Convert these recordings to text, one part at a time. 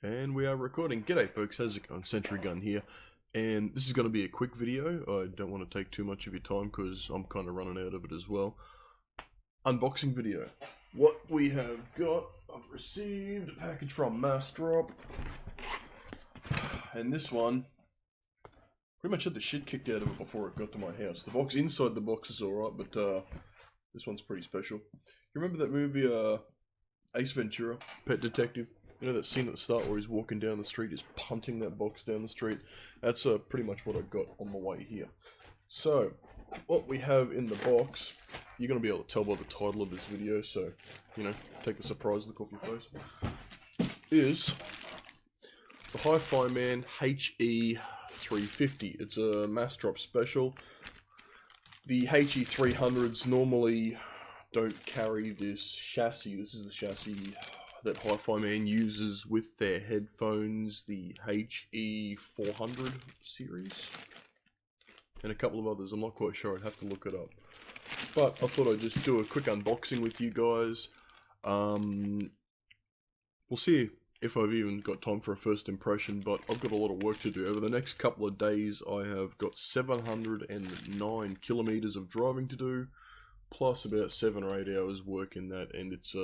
And we are recording. G'day folks, how's it going? Sentry Gun here. And this is going to be a quick video. I don't want to take too much of your time because I'm kind of running out of it as well. Unboxing video. What we have got, I've received a package from Massdrop. And this one, pretty much had the shit kicked out of it before it got to my house. The box inside the box is alright, but this one's pretty special. You remember that movie, Ace Ventura, Pet Detective? You know that scene at the start where he's walking down the street, he's punting that box down the street? That's pretty much what I got on the way here. So, what we have in the box, you're going to be able to tell by the title of this video, so, you know, take the surprise look off your face, is the Hifiman HE350. It's a Massdrop special. The HE300s normally don't carry this chassis. This is the chassis that Hifiman uses with their headphones, the HE400 series, and a couple of others. I'm not quite sure, I'd have to look it up. But I thought I'd just do a quick unboxing with you guys. We'll see if I've even got time for a first impression, but I've got a lot of work to do. Over the next couple of days, I have got 709 kilometers of driving to do, plus about 7 or 8 hours work in that, and it's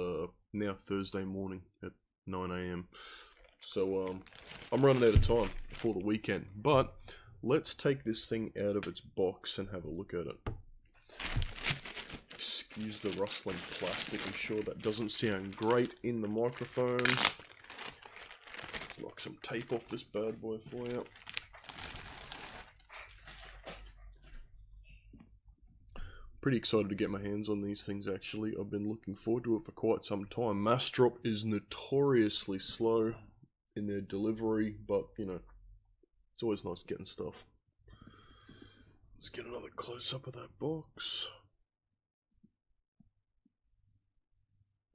now Thursday morning at 9 AM. So I'm running out of time before the weekend, but let's take this thing out of its box and have a look at it. Excuse the rustling plastic, I'm sure that doesn't sound great in the microphone. Lock some tape off this bad boy for you. Pretty excited to get my hands on these things, actually. I've been looking forward to it for quite some time. Massdrop is notoriously slow in their delivery, but, you know, it's always nice getting stuff. Let's get another close-up of that box.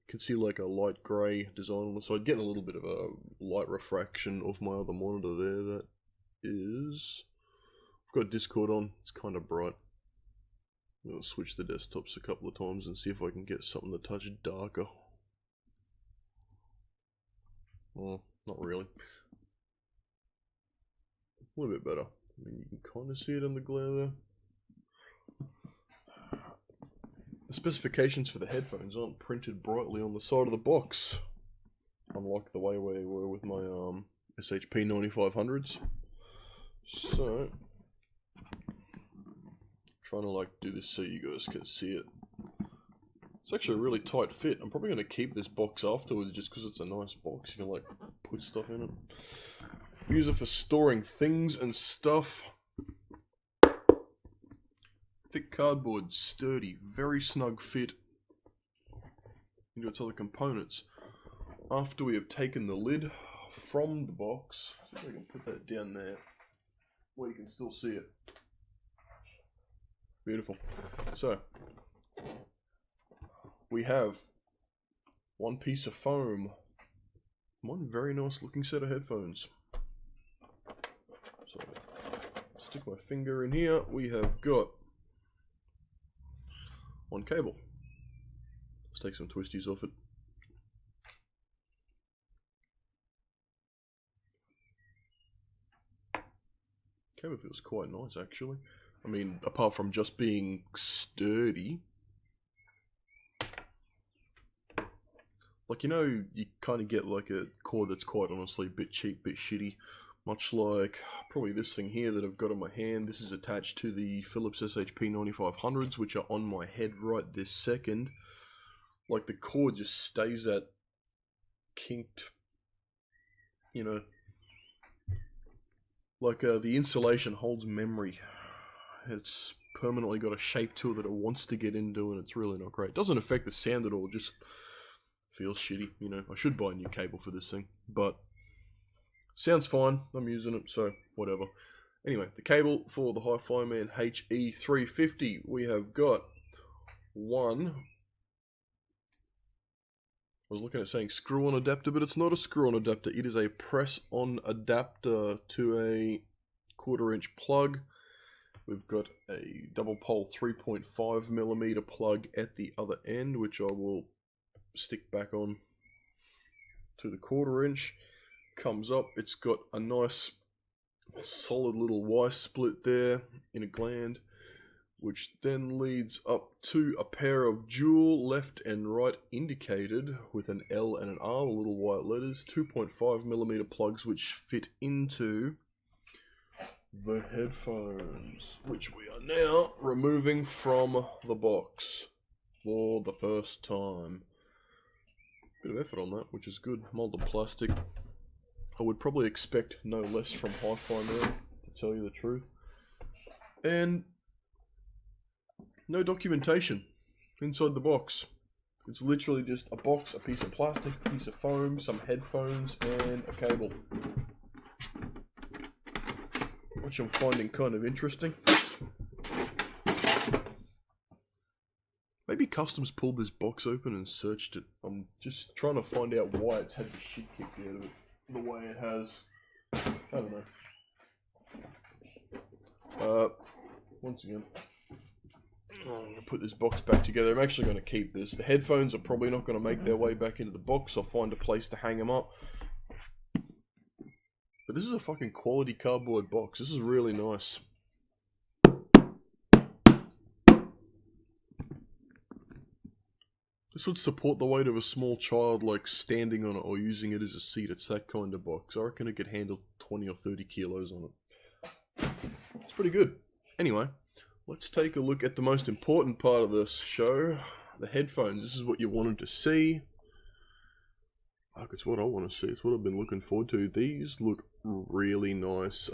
You can see like a light grey design on the side, getting a little bit of a light refraction off my other monitor there. That is... I've got Discord on, it's kind of bright. I'm going to switch the desktops a couple of times and see if I can get something a touch darker. Oh, not really. A little bit better. I mean, you can kind of see it in the glare there. The specifications for the headphones aren't printed brightly on the side of the box, unlike the way we were with my SHP 9500s. So, trying to like do this so you guys can see it. It's actually a really tight fit. I'm probably going to keep this box afterwards just because it's a nice box. You can like put stuff in it. Use it for storing things and stuff. Thick cardboard, sturdy, very snug fit into its other components. After we have taken the lid from the box, see if I can put that down there where you can still see it. Beautiful. So, we have one piece of foam, one very nice looking set of headphones. So, stick my finger in here, we have got one cable. Let's take some twisties off it. Cable feels quite nice actually. I mean, apart from just being sturdy. Like, you know, you kind of get like a cord that's quite honestly a bit cheap, bit shitty. Much like probably this thing here that I've got on my hand. This is attached to the Philips SHP 9500s, which are on my head right this second. Like, the cord just stays that kinked, you know. Like, the insulation holds memory. It's permanently got a shape to it that it wants to get into, and it's really not great. It doesn't affect the sound at all, just feels shitty, you know. I should buy a new cable for this thing, but sounds fine. I'm using it, so whatever. Anyway, the cable for the Hifiman HE350, we have got one. I was looking at saying screw-on adapter, but it's not a screw-on adapter. It is a press-on adapter to a 1/4-inch plug. We've got a double pole 3.5mm plug at the other end, which I will stick back on to the 1/4 inch. comes up, it's got a nice solid little Y split there in a gland, which then leads up to a pair of dual left and right indicated with an L and an R, little white letters, 2.5mm plugs which fit into the headphones, which we are now removing from the box for the first time. Bit of effort on that, which is good. Molded plastic. I would probably expect no less from Hifiman, to tell you the truth. And no documentation inside the box. It's literally just a box, a piece of plastic, a piece of foam, some headphones, and a cable. Which I'm finding kind of interesting. Maybe Customs pulled this box open and searched it. I'm just trying to find out why it's had the shit kicked out of it the way it has. I don't know. Once again, I'm going to put this box back together. I'm actually going to keep this. The headphones are probably not going to make their way back into the box. I'll find a place to hang them up. But this is a fucking quality cardboard box. This is really nice. This would support the weight of a small child, like standing on it or using it as a seat. It's that kind of box. I reckon it could handle 20 or 30 kilos on it. It's pretty good. Anyway, let's take a look at the most important part of this show. The headphones. This is what you wanted to see. Fuck, it's what I want to see. It's what I've been looking forward to. These look really nice.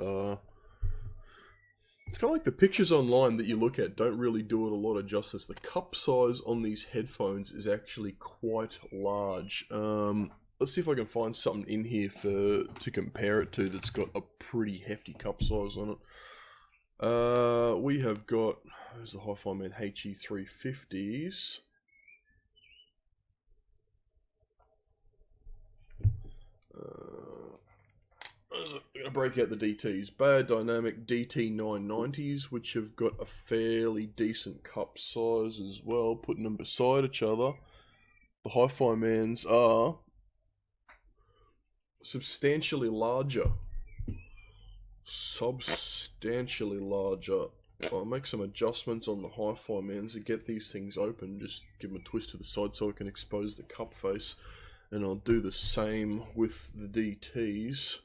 It's kind of like the pictures online that you look at don't really do it a lot of justice. The cup size on these headphones is actually quite large. Let's see if I can find something in here to compare it to that's got a pretty hefty cup size on it. We have got, there's the Hifiman HE350s. I'm going to break out the DTs. Biodynamic DT990s, which have got a fairly decent cup size as well. Putting them beside each other, the Hifimans are substantially larger. Substantially larger. I'll make some adjustments on the Hifimans to get these things open. Just give them a twist to the side so I can expose the cup face. And I'll do the same with the DTs.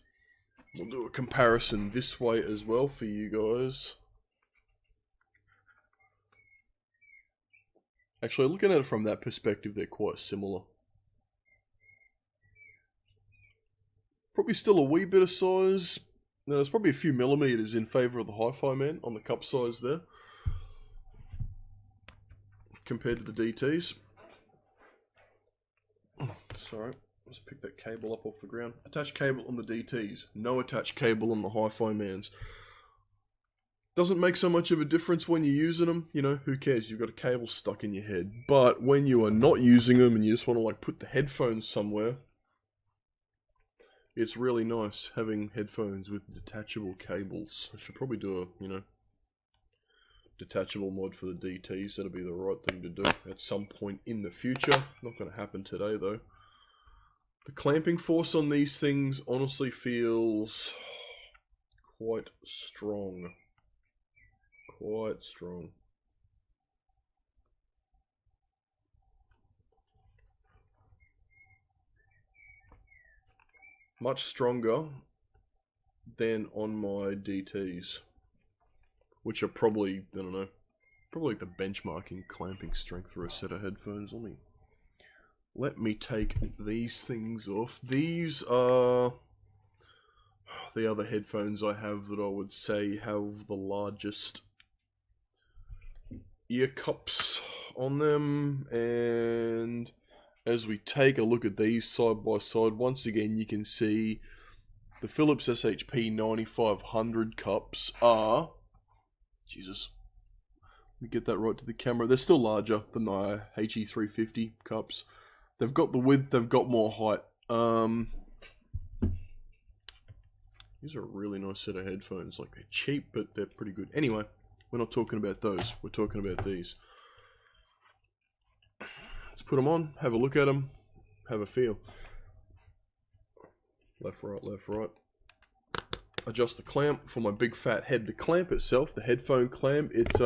We'll do a comparison this way as well for you guys. Actually, looking at it from that perspective, they're quite similar. Probably still a wee bit of size. No, there's probably a few millimeters in favour of the Hifiman on the cup size there, compared to the DTs. Sorry. Let's pick that cable up off the ground. Attached cable on the DTs. No attached cable on the Hifimans. Doesn't make so much of a difference when you're using them. You know, who cares? You've got a cable stuck in your head. But when you are not using them and you just want to like put the headphones somewhere, it's really nice having headphones with detachable cables. I should probably do a, you know, detachable mod for the DTs. That'll be the right thing to do at some point in the future. Not going to happen today though. The clamping force on these things honestly feels quite strong. Quite strong. Much stronger than on my DTs, which are probably, I don't know, probably like the benchmarking clamping strength for a set of headphones. Let me take these things off. These are the other headphones I have that I would say have the largest ear cups on them. And as we take a look at these side by side, once again you can see the Philips SHP 9500 cups are, Jesus, let me get that right to the camera, they're still larger than the HE350 cups. They've got the width, they've got more height. These are a really nice set of headphones. Like, they're cheap, but they're pretty good. Anyway, we're not talking about those. We're talking about these. Let's put them on, have a look at them, have a feel. left, right, left, right. Adjust the clamp for my big fat head. The clamp itself, the headphone clamp, it's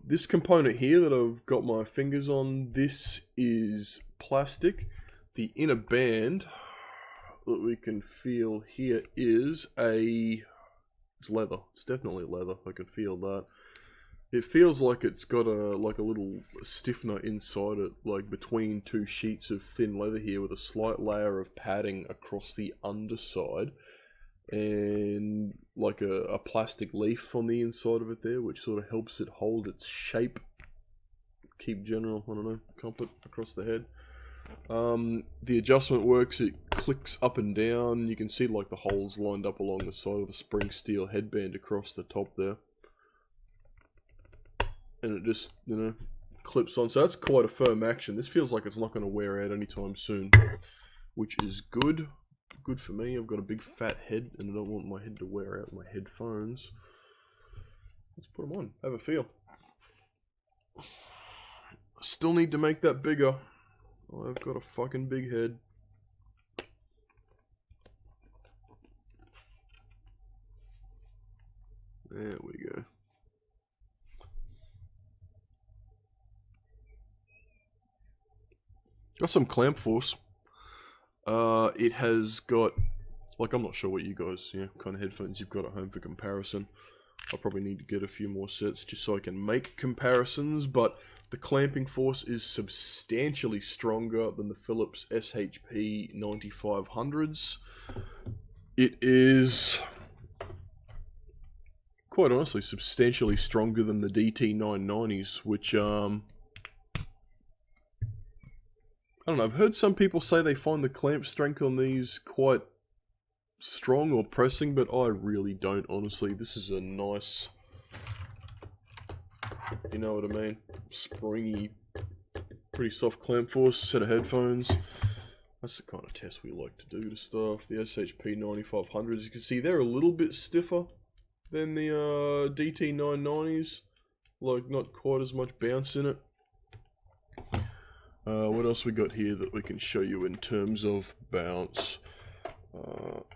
this component here that I've got my fingers on, this is plastic. The inner band that we can feel here is it's leather. It's definitely leather. I can feel that. It feels like it's got a little stiffener inside it, like between two sheets of thin leather here, with a slight layer of padding across the underside, and like a plastic leaf on the inside of it there, which sort of helps it hold its shape, keep general, I don't know, comfort across the head. The adjustment works, it clicks up and down. You can see like the holes lined up along the side of the spring steel headband across the top there. And it just, you know, clips on. So that's quite a firm action. This feels like it's not going to wear out anytime soon, which is good. Good for me. I've got a big fat head and I don't want my head to wear out my headphones. Let's put them on. Have a feel. Still need to make that bigger. I've got a fucking big head. There we go. Got some clamp force. It has got, like, I'm not sure what you guys, you know, kind of headphones you've got at home for comparison. I'll probably need to get a few more sets just so I can make comparisons, but the clamping force is substantially stronger than the Philips SHP 9500s. It is, quite honestly, substantially stronger than the DT 990s, which, I don't know, I've heard some people say they find the clamp strength on these quite strong or pressing, but I really don't, honestly. This is a nice, you know what I mean, springy, pretty soft clamp force, set of headphones. That's the kind of test we like to do to stuff. The SHP 9500s, you can see they're a little bit stiffer than the DT 990s, like not quite as much bounce in it. What else we got here that we can show you in terms of bounce?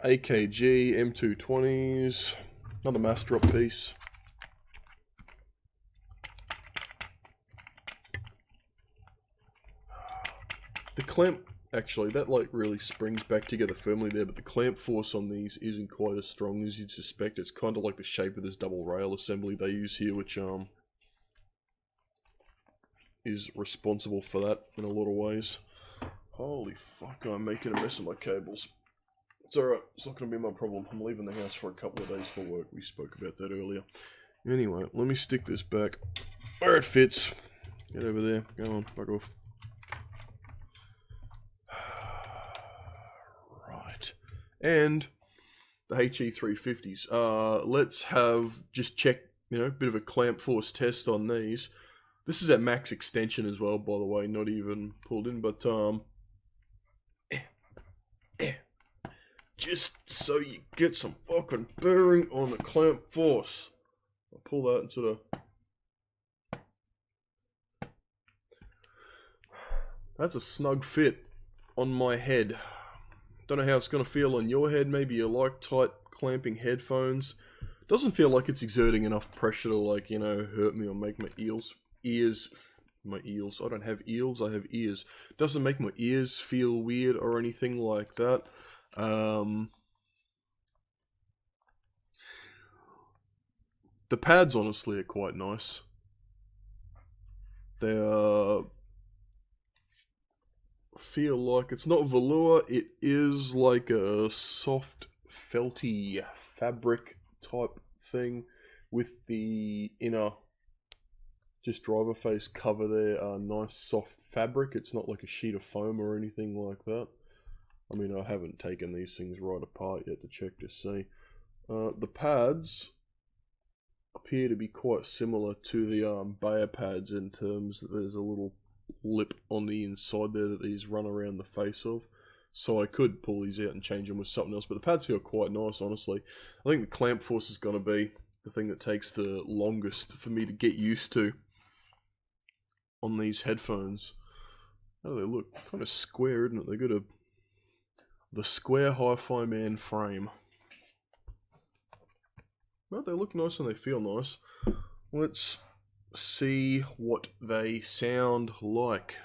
AKG M220s, another Massdrop piece. The clamp, actually, that like really springs back together firmly there, but the clamp force on these isn't quite as strong as you'd suspect. It's kind of like the shape of this double rail assembly they use here, which is responsible for that in a lot of ways. Holy fuck, I'm making a mess of my cables. It's alright, it's not going to be my problem. I'm leaving the house for a couple of days for work. We spoke about that earlier. Anyway, let me stick this back where it fits. Get over there. Go on, fuck off. Right. And the HE350s. Let's just check, you know, a bit of a clamp force test on these. This is at max extension as well, by the way, not even pulled in, but just so you get some fucking bearing on the clamp force. I'll pull that and sort of, that's a snug fit on my head. Don't know how it's going to feel on your head. Maybe you like tight clamping headphones. Doesn't feel like it's exerting enough pressure to, like, you know, hurt me or make my ears, I don't have eels, I have ears. Doesn't make my ears feel weird or anything like that. The pads honestly are quite nice. They feel like, it's not velour, it is like a soft felty fabric type thing with the inner just driver face cover there, nice soft fabric. It's not like a sheet of foam or anything like that. I mean, I haven't taken these things right apart yet to check to see. The pads appear to be quite similar to the Bayer pads in terms that there's a little lip on the inside there that these run around the face of. So I could pull these out and change them with something else, but the pads feel quite nice, honestly. I think the clamp force is going to be the thing that takes the longest for me to get used to on these headphones. How do they look? Kind of square, isn't it? They got the square Hifiman frame. Well, they look nice and they feel nice. Let's see what they sound like.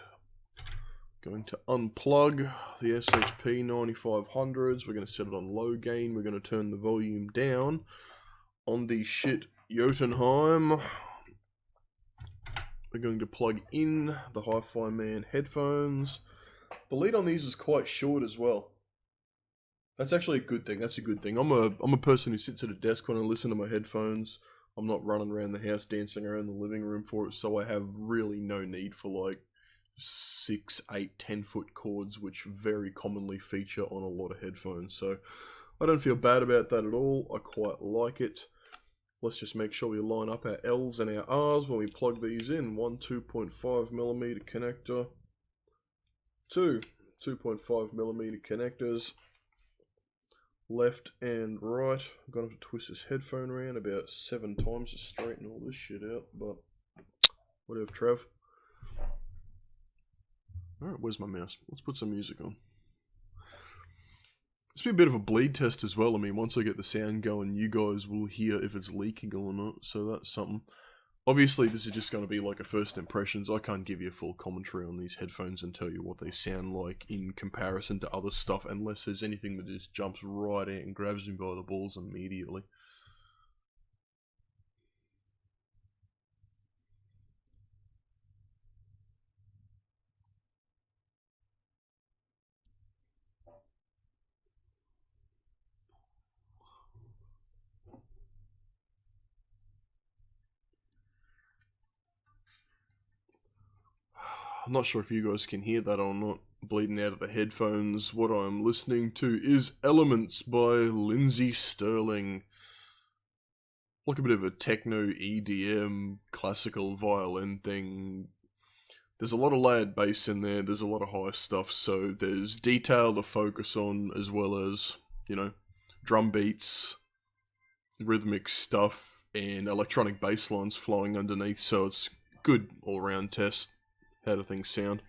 Going to unplug the SHP 9500s. We're going to set it on low gain. We're going to turn the volume down on the shit Jotunheim. We're going to plug in the Hifiman headphones. The lead on these is quite short as well. That's actually a good thing. That's a good thing. I'm a person who sits at a desk when I listen to my headphones. I'm not running around the house dancing around the living room for it, so I have really no need for like 6, 8, 10-foot cords, which very commonly feature on a lot of headphones. So I don't feel bad about that at all. I quite like it. Let's just make sure we line up our L's and our R's when we plug these in. One 2.5mm connector. Two 2.5mm connectors. Left and right. I'm going to have to twist this headphone around about 7 times to straighten all this shit out, but whatever, Trev. Alright, where's my mouse? Let's put some music on. This will be a bit of a bleed test as well. I mean, once I get the sound going, you guys will hear if it's leaking or not, so that's something. Obviously, this is just going to be like a first impressions. I can't give you a full commentary on these headphones and tell you what they sound like in comparison to other stuff, unless there's anything that just jumps right out and grabs me by the balls immediately. I'm not sure if you guys can hear that or not, bleeding out of the headphones. What I'm listening to is Elements by Lindsey Sterling. Like a bit of a techno EDM classical violin thing. There's a lot of layered bass in there, there's a lot of high stuff, so there's detail to focus on as well as, you know, drum beats, rhythmic stuff, and electronic bass lines flowing underneath, so it's good all-round test. How do things sound?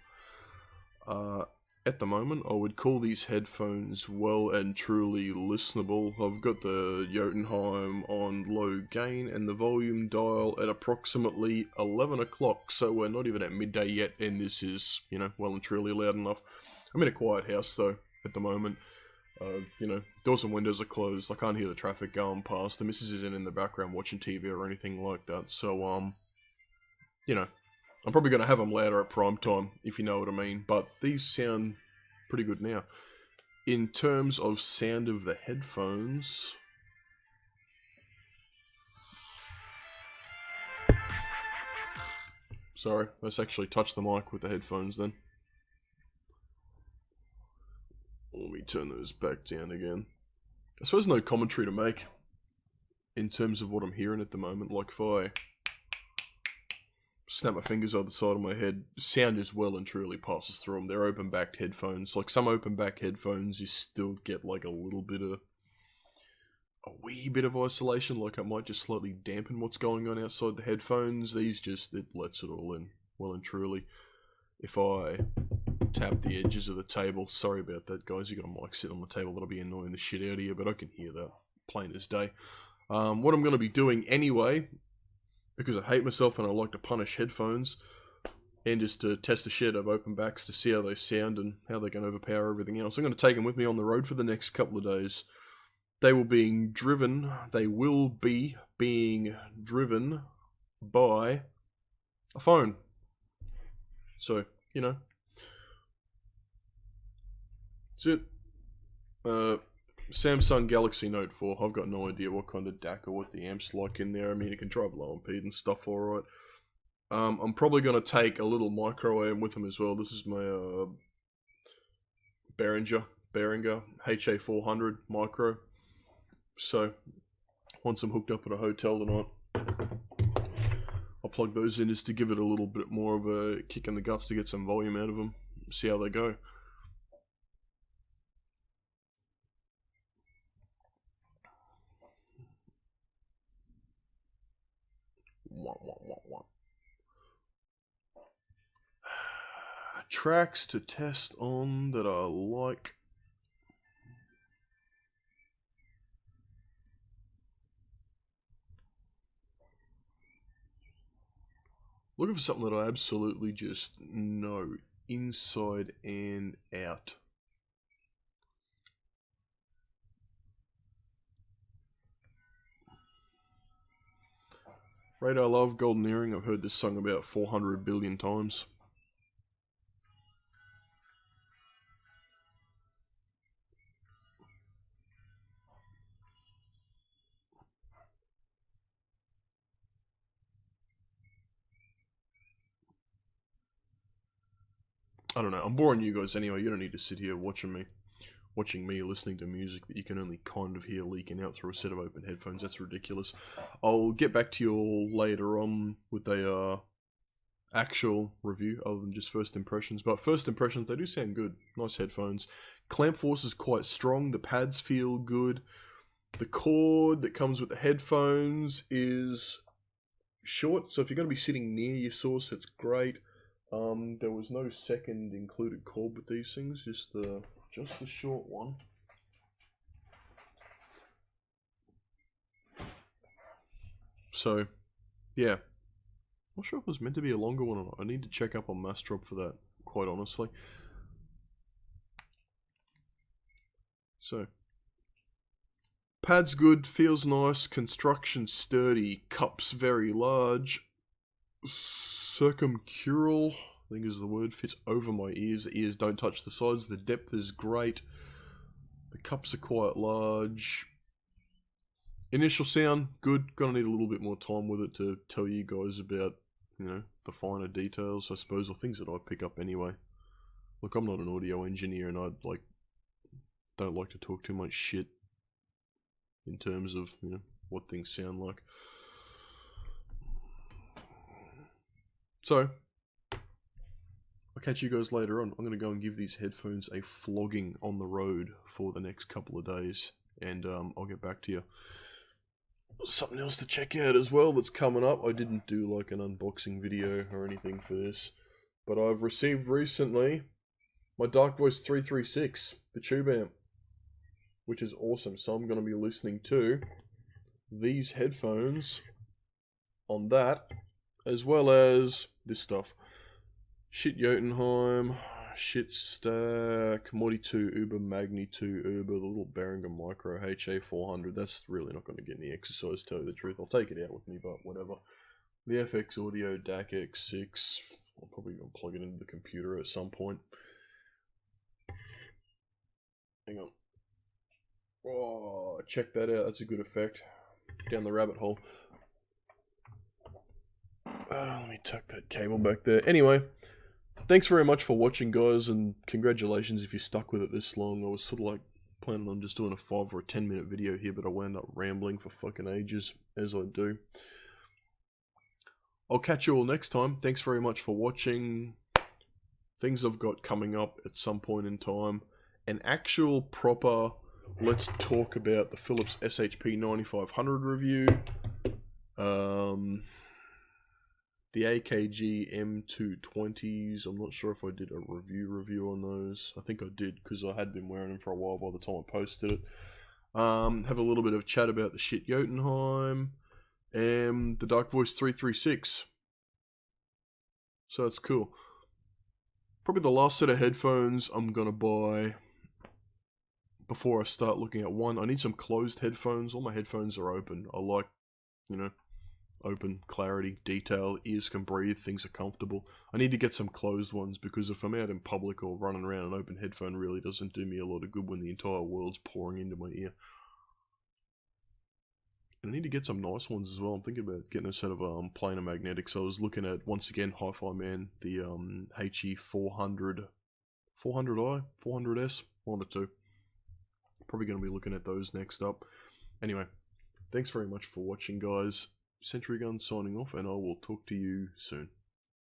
At the moment, I would call these headphones well and truly listenable. I've got the Jotunheim on low gain and the volume dial at approximately 11 o'clock, so we're not even at midday yet, and this is, you know, well and truly loud enough. I'm in a quiet house, though, at the moment. You know, doors and windows are closed. I can't hear the traffic going past. The missus isn't in the background watching TV or anything like that, so, you know, I'm probably going to have them louder at prime time, if you know what I mean, but these sound pretty good now. In terms of sound of the headphones, sorry, let's actually touch the mic with the headphones then. Let me turn those back down again. I suppose no commentary to make in terms of what I'm hearing at the moment. Like if I snap my fingers on the side of my head, sound is well and truly passes through them. They're open-backed headphones. Like some open-back headphones, you still get like a wee bit of isolation. Like it might just slightly dampen what's going on outside the headphones. These just, it lets it all in, well and truly. If I tap the edges of the table, sorry about that guys, you got a mic sitting on the table, that'll be annoying the shit out of you, but I can hear that plain as day. What I'm going to be doing anyway, because I hate myself and I like to punish headphones, and just to test the shit of open backs to see how they sound and how they can overpower everything else. I'm going to take them with me on the road for the next couple of days. They will be driven by a phone. So, you know, that's it. Samsung Galaxy Note 4. I've got no idea what kind of DAC or what the amp's like in there. I mean, it can drive low impede and stuff alright. I'm probably going to take a little micro amp with them as well. This is my Behringer HE350 micro. So, once I'm hooked up at a hotel tonight, I'll plug those in just to give it a little bit more of a kick in the guts to get some volume out of them. See how they go. tracks to test on that I like. Looking for something that I absolutely just know inside and out. Radar Love, Golden Earring. I've heard this song about 400 billion times. I don't know, I'm boring you guys anyway. You don't need to sit here watching me listening to music that you can only kind of hear leaking out through a set of open headphones. That's ridiculous. I'll get back to you all later on with a actual review other than just first impressions. But first impressions, they do sound good. Nice headphones. Clamp force is quite strong. The pads feel good. The cord that comes with the headphones is short, so if you're going to be sitting near your source, it's great. There was no second included cord with these things, just the short one. So, yeah. Not sure if it was meant to be a longer one or not. I need to check up on Massdrop for that, quite honestly. So, pad's good, feels nice, construction sturdy, cups very large. Circumcural, I think is the word, fits over my ears. The ears don't touch the sides. The depth is great. The cups are quite large. Initial sound, good. Gonna need a little bit more time with it to tell you guys about, you know, the finer details, I suppose, or things that I pick up anyway. Look, I'm not an audio engineer, and I don't like to talk too much shit in terms of, you know, what things sound like. So, I'll catch you guys later on. I'm going to go and give these headphones a flogging on the road for the next couple of days, and I'll get back to you. Something else to check out as well that's coming up. I didn't do like an unboxing video or anything for this, but I've received recently my Brainwavz 336, the tube amp, which is awesome. So I'm going to be listening to these headphones on that, as well as this stuff. Shit Jotunheim, Shit Stack, Morty 2 Uber, Magni 2 Uber, the little Behringer Micro HA400. That's really not going to get any exercise, to tell you the truth. I'll take it out with me, but whatever. The FX Audio DAC X6. I'll probably go plug it into the computer at some point. Hang on. Oh, check that out. That's a good effect. Down the rabbit hole. Let me tuck that cable back there. Anyway, thanks very much for watching, guys, and congratulations if you stuck with it this long. I was sort of like planning on just doing a 5 or a 10-minute video here, but I wound up rambling for fucking ages, as I do. I'll catch you all next time. Thanks very much for watching. Things I've got coming up at some point in time. An actual proper, let's talk about the Philips SHP 9500 review. The AKG M220s, I'm not sure if I did a review on those. I think I did, because I had been wearing them for a while by the time I posted it. Have a little bit of chat about the Shit Jotunheim and the Brainwavz 336. So that's cool. Probably the last set of headphones I'm going to buy before I start looking at one. I need some closed headphones. All my headphones are open. I like, you know, open, clarity, detail, ears can breathe, things are comfortable. I need to get some closed ones, because if I'm out in public or running around, an open headphone really doesn't do me a lot of good when the entire world's pouring into my ear. And I need to get some nice ones as well. I'm thinking about getting a set of planar magnetics. So I was looking at, once again, Hifiman, the HE350, 400i, 400S, one or two. Probably going to be looking at those next up. Anyway, thanks very much for watching, guys. Sentry Gun signing off, and I will talk to you soon.